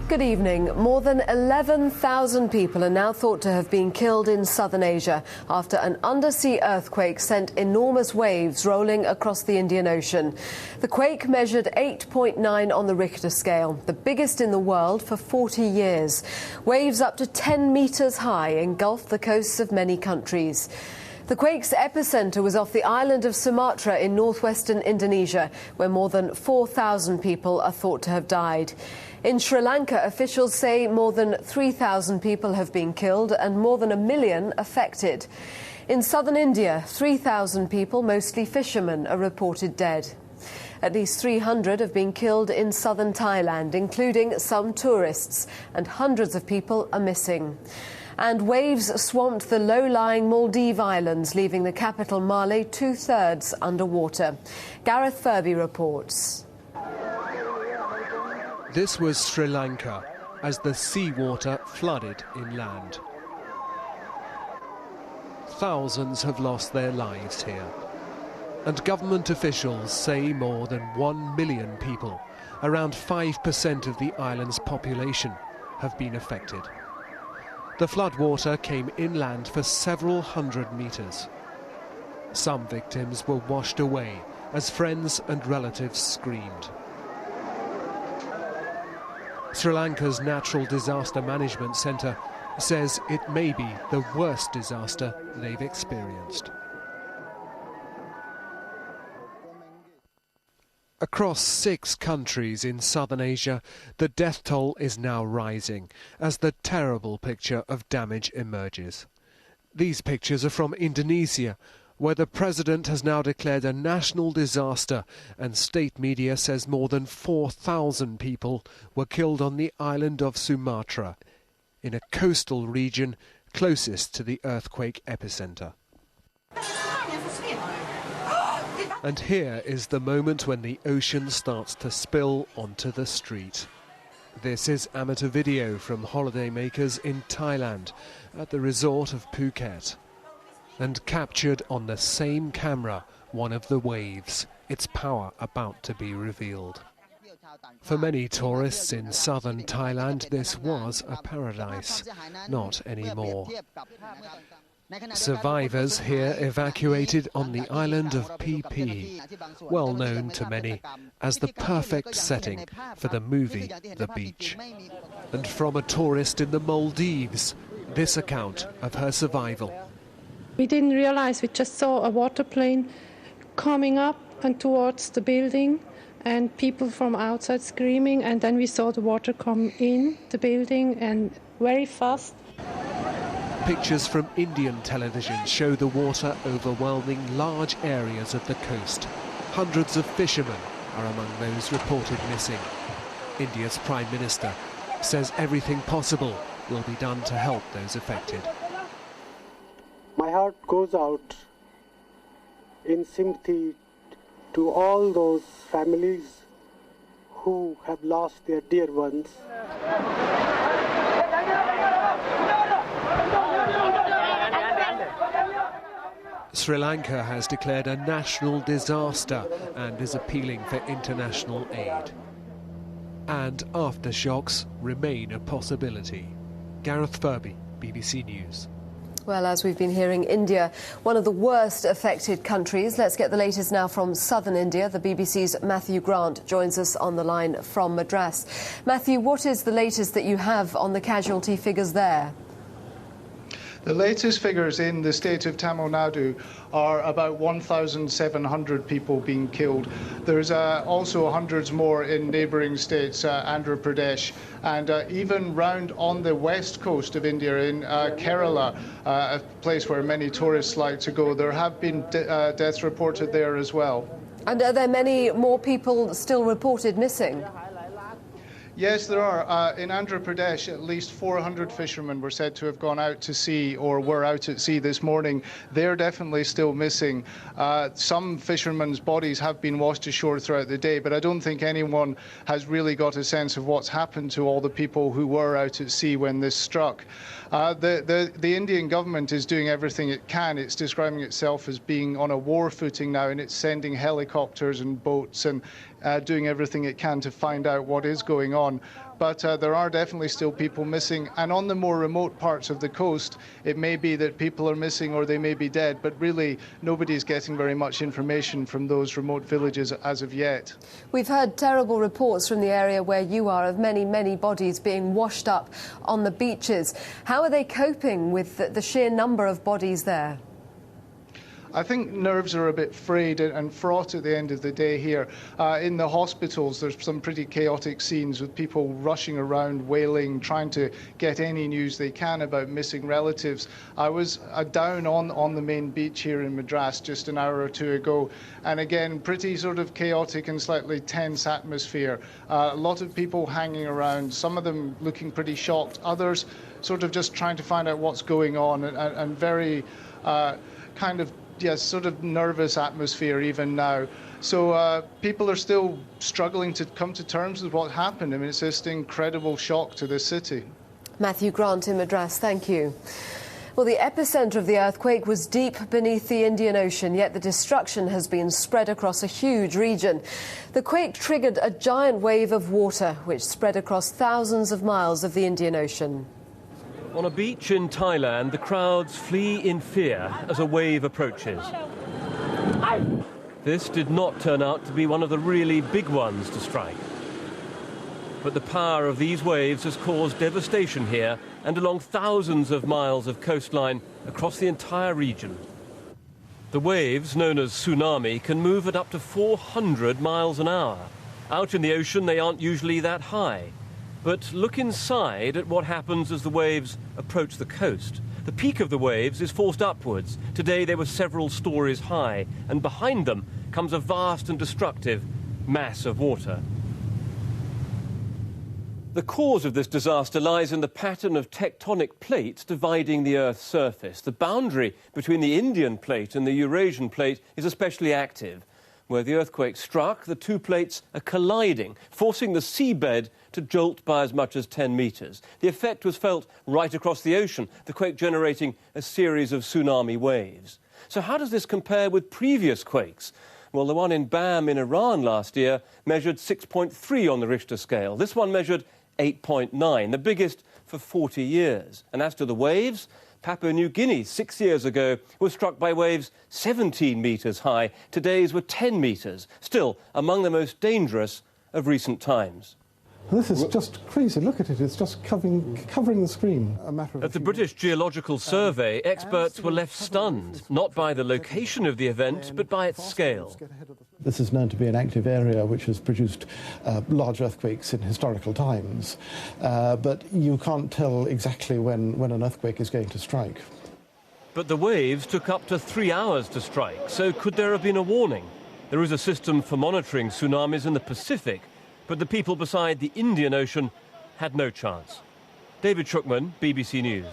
Good evening. More than 11,000 people are now thought to have been killed in southern Asia after an undersea earthquake sent enormous waves rolling across the Indian Ocean. The quake measured 8.9 on the Richter scale, the biggest in the world for 40 years. Waves up to 10 meters high engulfed the coasts of many countries. The quake's epicenter was off the island of Sumatra in northwestern Indonesia, where more than 4,000 people are thought to have died. In Sri Lanka, officials say more than 3,000 people have been killed and more than 1 million affected. In southern India, 3,000 people, mostly fishermen, are reported dead. At least 300 have been killed in southern Thailand, including some tourists, and hundreds of people are missing. And waves swamped the low-lying Maldive Islands, leaving the capital Male two-thirds underwater. Gareth Furby reports. This was Sri Lanka as the seawater flooded inland. Thousands have lost their lives here. And government officials say more than 1 million people, around 5% of the island's population, have been affected. The floodwater came inland for several hundred meters. Some victims were washed away as friends and relatives screamed. Sri Lanka's Natural Disaster Management Centre says it may be the worst disaster they've experienced. Across 6 countries in southern Asia, the death toll is now rising as the terrible picture of damage emerges. These pictures are from Indonesia, where the president has now declared a national disaster, and state media says more than 4,000 people were killed on the island of Sumatra, in a coastal region closest to the earthquake epicenter. And here is the moment when the ocean starts to spill onto the street. This is amateur video from holidaymakers in Thailand at the resort of Phuket. And captured on the same camera, one of the waves, its power about to be revealed. For many tourists in southern Thailand, this was a paradise. Not anymore. Survivors here evacuated on the island of Phi Phi, well known to many as the perfect setting for the movie The Beach. And from a tourist in the Maldives, this account of her survival. We didn't realize, we just saw a water plane coming up and towards the building and people from outside screaming, and then we saw the water come in the building and very fast. Pictures from Indian television show the water overwhelming large areas of the coast. Hundreds of fishermen are among those reported missing. India's Prime Minister says everything possible will be done to help those affected. My heart goes out in sympathy to all those families who have lost their dear ones. Sri Lanka has declared a national disaster and is appealing for international aid. And aftershocks remain a possibility. Gareth Furby, BBC News. Well, as we've been hearing, India, one of the worst affected countries. Let's get the latest now from southern India. The BBC's Matthew Grant joins us on the line from Madras. Matthew, what is the latest that you have on the casualty figures there? The latest figures in the state of Tamil Nadu are about 1,700 people being killed. There's also hundreds more in neighbouring states, Andhra Pradesh, and even round on the west coast of India in Kerala, a place where many tourists like to go. There have been deaths reported there as well. And are there many more people still reported missing? Yes, there are. In Andhra Pradesh, at least 400 fishermen were said to have gone out to sea or were out at sea this morning. They're definitely still missing. Some fishermen's bodies have been washed ashore throughout the day, but I don't think anyone has really got a sense of what's happened to all the people who were out at sea when this struck. The Indian government is doing everything it can. It's describing itself as being on a war footing now, and it's sending helicopters and boats and doing everything it can to find out what is going on. on. But there are definitely still people missing. And on the more remote parts of the coast, it may be that people are missing or they may be dead, but really nobody's getting very much information from those remote villages as of yet. We've heard terrible reports from the area where you are of many, many bodies being washed up on the beaches. How are they coping with the sheer number of bodies there? I think nerves are a bit frayed and fraught at the end of the day here. In the hospitals, there's some pretty chaotic scenes with people rushing around, wailing, trying to get any news they can about missing relatives. I was down on the main beach here in Madras just an hour or two ago, and again, pretty sort of chaotic and slightly tense atmosphere. A lot of people hanging around, some of them looking pretty shocked, others sort of just trying to find out what's going on, and very kind of sort of nervous atmosphere even now. So people are still struggling to come to terms with what happened. I mean, it's just an incredible shock to the city. Matthew Grant in Madras, thank you. Well, the epicenter of the earthquake was deep beneath the Indian Ocean, yet the destruction has been spread across a huge region. The quake triggered a giant wave of water, which spread across thousands of miles of the Indian Ocean. On a beach in Thailand, the crowds flee in fear as a wave approaches. This did not turn out to be one of the really big ones to strike. But the power of these waves has caused devastation here and along thousands of miles of coastline across the entire region. The waves, known as tsunami, can move at up to 400 miles an hour. Out in the ocean, they aren't usually that high. But look inside at what happens as the waves approach the coast. The peak of the waves is forced upwards. Today they were several stories high, and behind them comes a vast and destructive mass of water. The cause of this disaster lies in the pattern of tectonic plates dividing the Earth's surface. The boundary between the Indian plate and the Eurasian plate is especially active. Where the earthquake struck, the two plates are colliding, forcing the seabed to jolt by as much as 10 metres. The effect was felt right across the ocean, the quake generating a series of tsunami waves. So how does this compare with previous quakes? Well, the one in Bam in Iran last year measured 6.3 on the Richter scale. This one measured 8.9, the biggest for 40 years. And as to the waves, Papua New Guinea 6 years ago was struck by waves 17 metres high. Today's were 10 metres, still among the most dangerous of recent times. This is just crazy. Look at it. It's just covering the screen. At the British Geological Survey, experts were left stunned, not by the location of the event, but by its scale. This is known to be an active area which has produced large earthquakes in historical times. But you can't tell exactly when an earthquake is going to strike. But the waves took up to 3 hours to strike, so could there have been a warning? There is a system for monitoring tsunamis in the Pacific, but the people beside the Indian Ocean had no chance. David Schuckman, BBC News.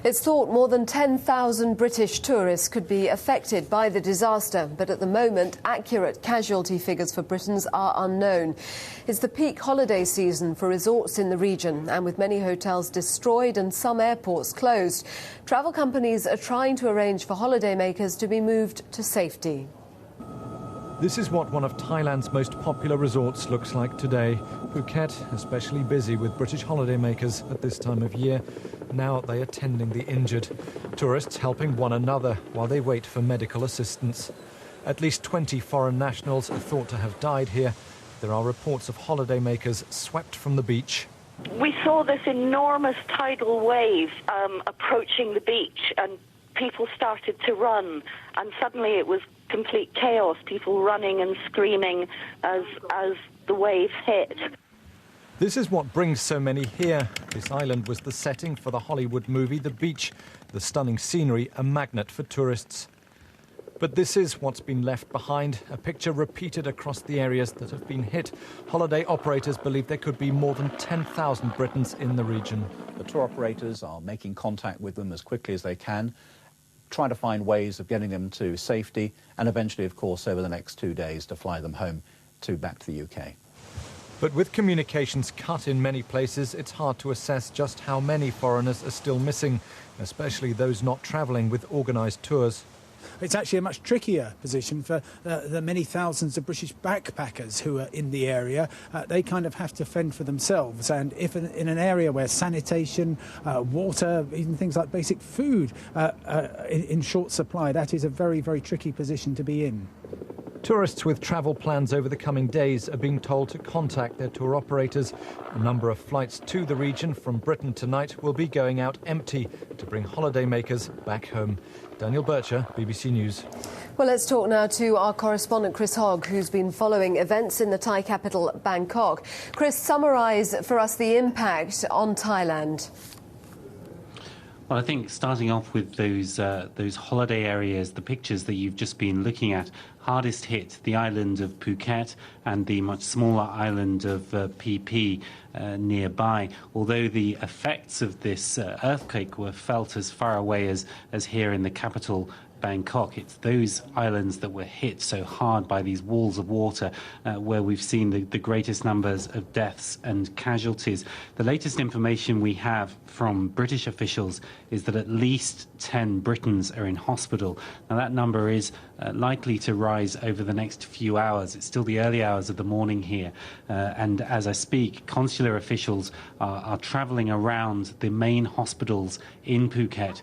It's thought more than 10,000 British tourists could be affected by the disaster, but at the moment, accurate casualty figures for Britons are unknown. It's the peak holiday season for resorts in the region, and with many hotels destroyed and some airports closed, travel companies are trying to arrange for holidaymakers to be moved to safety. This is what one of Thailand's most popular resorts looks like today. Phuket, especially busy with British holidaymakers at this time of year. Now they are tending the injured. Tourists helping one another while they wait for medical assistance. At least 20 foreign nationals are thought to have died here. There are reports of holidaymakers swept from the beach. We saw this enormous tidal wave approaching the beach, and people started to run, and suddenly it was complete chaos, people running and screaming as the wave hit. This is what brings so many here. This island was the setting for the Hollywood movie The Beach, the stunning scenery a magnet for tourists. But this is what's been left behind, a picture repeated across the areas that have been hit. Holiday operators believe there could be more than 10,000 Britons in the region. The tour operators are making contact with them as quickly as they can, trying to find ways of getting them to safety, and eventually, of course, over the next 2 days to fly them home back to the UK. But with communications cut in many places, it's hard to assess just how many foreigners are still missing, especially those not travelling with organised tours. It's actually a much trickier position for the many thousands of British backpackers who are in the area. They kind of have to fend for themselves, and if in an area where sanitation, water, even things like basic food in short supply, that is a very, very tricky position to be in. Tourists with travel plans over the coming days are being told to contact their tour operators. A number of flights to the region from Britain tonight will be going out empty to bring holidaymakers back home. Daniel Bircher, BBC News. Well, let's talk now to our correspondent Chris Hogg, who's been following events in the Thai capital, Bangkok. Chris, summarise for us the impact on Thailand. Well, I think starting off with those holiday areas, the pictures that you've just been looking at, hardest hit the island of Phuket and the much smaller island of Phi Phi nearby. Although the effects of this earthquake were felt as far away as here in the capital, Bangkok, it's those islands that were hit so hard by these walls of water where we've seen the greatest numbers of deaths and casualties. The latest information we have from British officials is that at least 10 Britons are in hospital. Now that number is likely to rise over the next few hours. It's still the early hours of the morning here, and as I speak, consular officials are travelling around the main hospitals in Phuket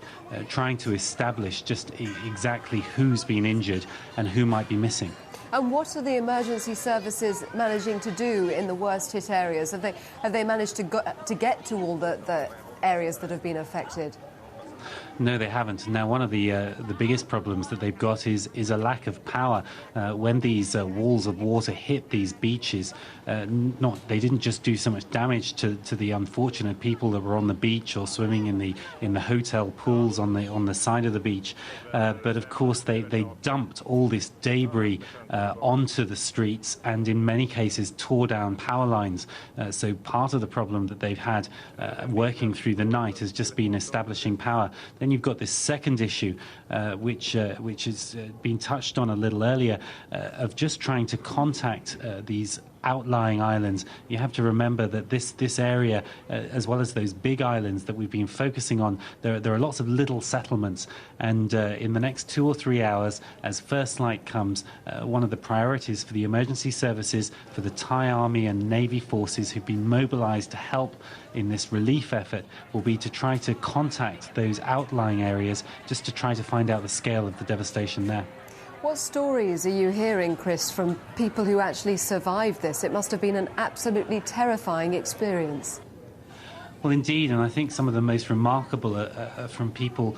trying to establish just exactly who's been injured and who might be missing. And what are the emergency services managing to do in the worst hit areas? Have they managed to get to all the areas that have been affected? No, they haven't. Now, one of the biggest problems that they've got is a lack of power. When these walls of water hit these beaches, they didn't just do so much damage to the unfortunate people that were on the beach or swimming in the hotel pools on the side of the beach, but of course they dumped all this debris onto the streets and in many cases tore down power lines. So part of the problem that they've had working through the night has just been establishing power. Then you've got this second issue, which has been touched on a little earlier, of just trying to contact these outlying islands. You have to remember that this area, as well as those big islands that we've been focusing on, there are lots of little settlements, and in the next 2 or 3 hours, as first light comes, one of the priorities for the emergency services, for the Thai Army and Navy forces who've been mobilized to help in this relief effort, will be to try to contact those outlying areas just to try to find out the scale of the devastation there. What stories are you hearing, Chris, from people who actually survived this? It must have been an absolutely terrifying experience. Well, indeed, and I think some of the most remarkable are from people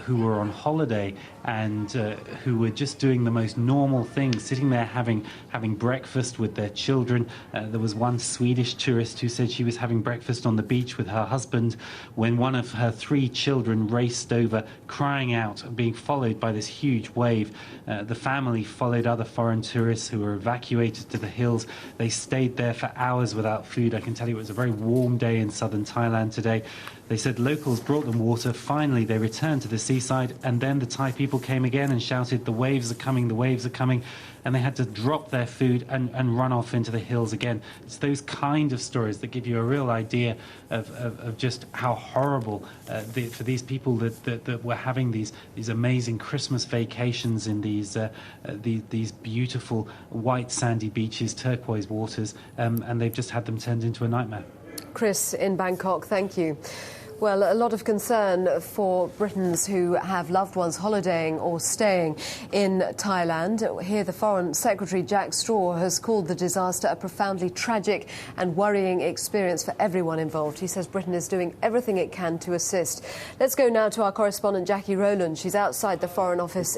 who were on holiday and who were just doing the most normal things, sitting there having breakfast with their children. There was one Swedish tourist who said she was having breakfast on the beach with her husband when one of her 3 children raced over, crying out, being followed by this huge wave. The family followed other foreign tourists who were evacuated to the hills. They stayed there for hours without food. I can tell you it was a very warm day in southern Thailand today. They said locals brought them water. Finally, they returned to the seaside, and then the Thai people came again and shouted, "The waves are coming, the waves are coming," and they had to drop their food and run off into the hills again. It's those kind of stories that give you a real idea of just how horrible for these people that were having these amazing Christmas vacations in these beautiful white sandy beaches, turquoise waters, and they've just had them turned into a nightmare. Chris in Bangkok, thank you. Well, a lot of concern for Britons who have loved ones holidaying or staying in Thailand. Here, the Foreign Secretary Jack Straw has called the disaster a profoundly tragic and worrying experience for everyone involved. He says Britain is doing everything it can to assist. Let's go now to our correspondent Jackie Rowland. She's outside the Foreign Office